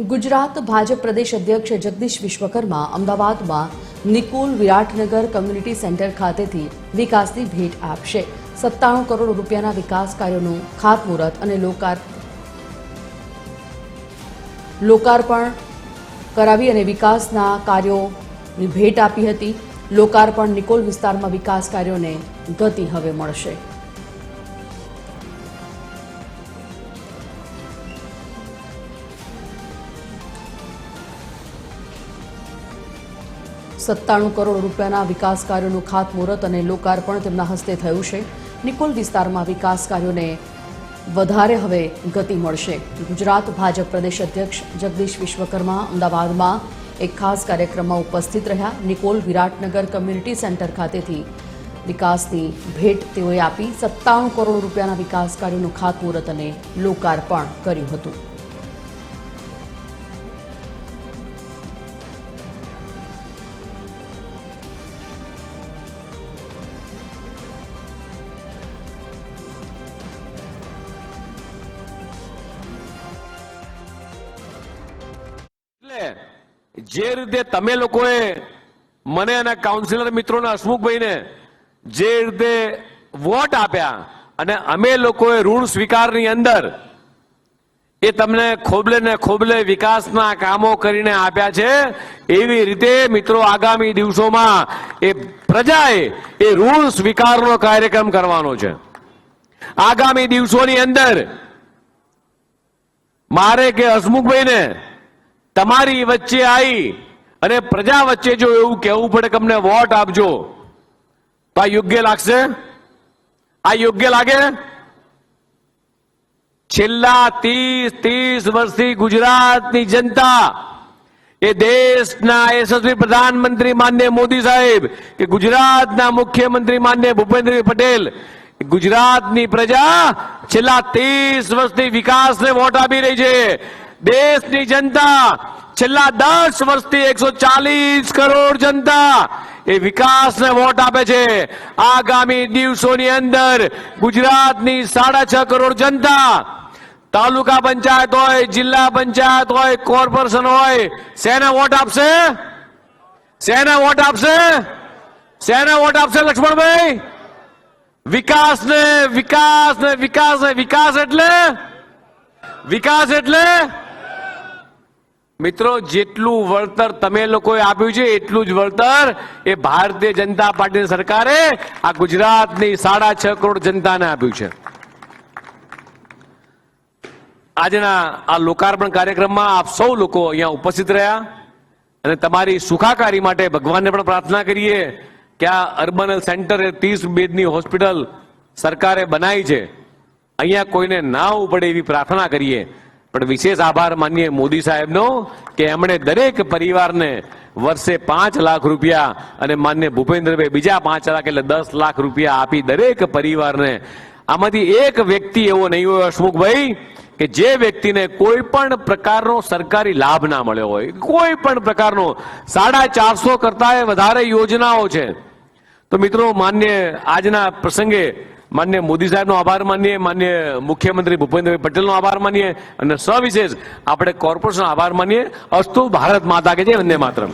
ગુજરાત ભાજપ પ્રદેશ અધ્યક્ષ જગદીશ વિશ્વકર્મા અમદાવાદમાં Nikol Biratnagar community centre ખાતેથી વિકાસની ભેટ આપશે। 97 કરોડ રૂપિયાના વિકાસ કાર્યોનું ખાતમુહૂર્ત અને લોકાર્પણ કરાવી અને વિકાસના કાર્યોની ભેટ આપી હતી। લોકાર્પણ નિકોલ વિસ્તારમાં વિકાસ કાર્યોને ગતિ હવે મળશે। ₹97 કરોડ રૂપિયાના વિકાસ કાર્યોનું ખાતમુહૂર્ત અને લોકાર્પણ તેમના હસ્તે થયું છે। નિકોલ વિસ્તારમાં વિકાસ કાર્યોને વધારે હવે ગતિ મળશે। ગુજરાત ભાજપ પ્રદેશ અધ્યક્ષ જગદીશ વિશ્વકર્મા અમદાવાદમાં એક ખાસ કાર્યક્રમમાં ઉપસ્થિત રહ્યા। નિકોલ વિરાટનગર કમ્યુનિટી સેન્ટર ખાતેથી વિકાસની ભેટ તેઓએ આપી। 97 કરોડ રૂપિયાના વિકાસ કાર્યોનું ખાતમુહૂર્ત અને લોકાર્પણ કર્યું હતું। જે રીતે તમે લોકોએ મને અને કાઉન્સિલર મિત્રોને હસમુખભાઈને જે રીતે વોટ આપ્યા અને અમે લોકોએ ઋણ સ્વીકારની અંદર એ તમને ખોબલે ને ખોબલે વિકાસના કામો કરીને આપ્યા છે, એવી રીતે મિત્રો આગામી દિવસોમાં એ પ્રજાએ એ ઋણ સ્વીકારનો કાર્યક્રમ કરવાનો છે। આગામી દિવસોની અંદર મારે કે હસમુખભાઈને તમારી વચ્ચે આવી અને પ્રજા વચ્ચે જો એવું કહેવું પડે કે અમને વોટ આપજો, તો આ યોગ્ય લાગશે? આ યોગ્ય લાગે? છેલ્લા 30 વર્ષથી ગુજરાતની જનતા એ દેશના યશસ્વી પ્રધાનમંત્રી માનનીય મોદી સાહેબ કે ગુજરાતના મુખ્યમંત્રી માનનીય ભૂપેન્દ્રભાઈ પટેલ, ગુજરાતની પ્રજા છેલ્લા 30 વર્ષથી વિકાસને વોટ આપી રહી છે। દેશની જનતા છેલ્લા 10 વર્ષથી 140 કરોડ જનતા એ વિકાસને વોટ આપે છે। આગામી દિવસોની અંદર ગુજરાતની 6.5 કરોડ જનતા તાલુકા પંચાયત હોય, જિલ્લા પંચાયત હોય, કોર્પોરેશન હોય, શેને વોટ આપશે? શેને વોટ આપશે? શેને વોટ આપશે લક્ષ્મણભાઈ? વિકાસને, વિકાસને, વિકાસને। વિકાસ એટલે મિત્રો જેટલું વળતર તમે લોકોએ આપ્યું છે એટલું જ વળતર એ ભારતીય જનતા પાર્ટીની સરકારે આ ગુજરાતની 6.5 કરોડ જનતાને આપ્યું છે। આજના આ લોકાર્પણ કાર્યક્રમમાં આપ સૌ લોકો અહીંયા ઉપસ્થિત રહ્યા અને તમારી સુખાકારી માટે ભગવાનને પણ પ્રાર્થના કરીએ કે આ અર્બન હેલ્થ સેન્ટર 30 બેડની હોસ્પિટલ સરકારે બનાવી છે, અહીંયા કોઈને ના આવવું પડે એવી પ્રાર્થના કરીએ। પણ વિશેષ આભાર માનીએ મોદી સાહેબનો કે એમણે દરેક પરિવારને વર્ષે 5 લાખ રૂપિયા અને માનનીય ભૂપેન્દ્રભાઈ બીજા 5 લાખ એટલે 10 લાખ રૂપિયા આપી દરેક પરિવારને। આમાંથી એક વ્યક્તિ એવો નહીં હોય હસમુખભાઈ કે જે વ્યક્તિને કોઈ પણ પ્રકારનો સરકારી લાભ ના મળ્યો હોય, કોઈ પણ પ્રકારનો। 450 કરતા વધારે યોજનાઓ છે। તો મિત્રો માન્ય આજના પ્રસંગે માન્ય મોદી સાહેબનો આભાર માનીએ, માન્ય મુખ્યમંત્રી ભૂપેન્દ્રભાઈ પટેલનો આભાર માનીએ અને સવિશેષ આપણે કોર્પોરેશનનો આભાર માનીએ। અસ્તુ ભારત માતા કે જય, વંદે માતરમ।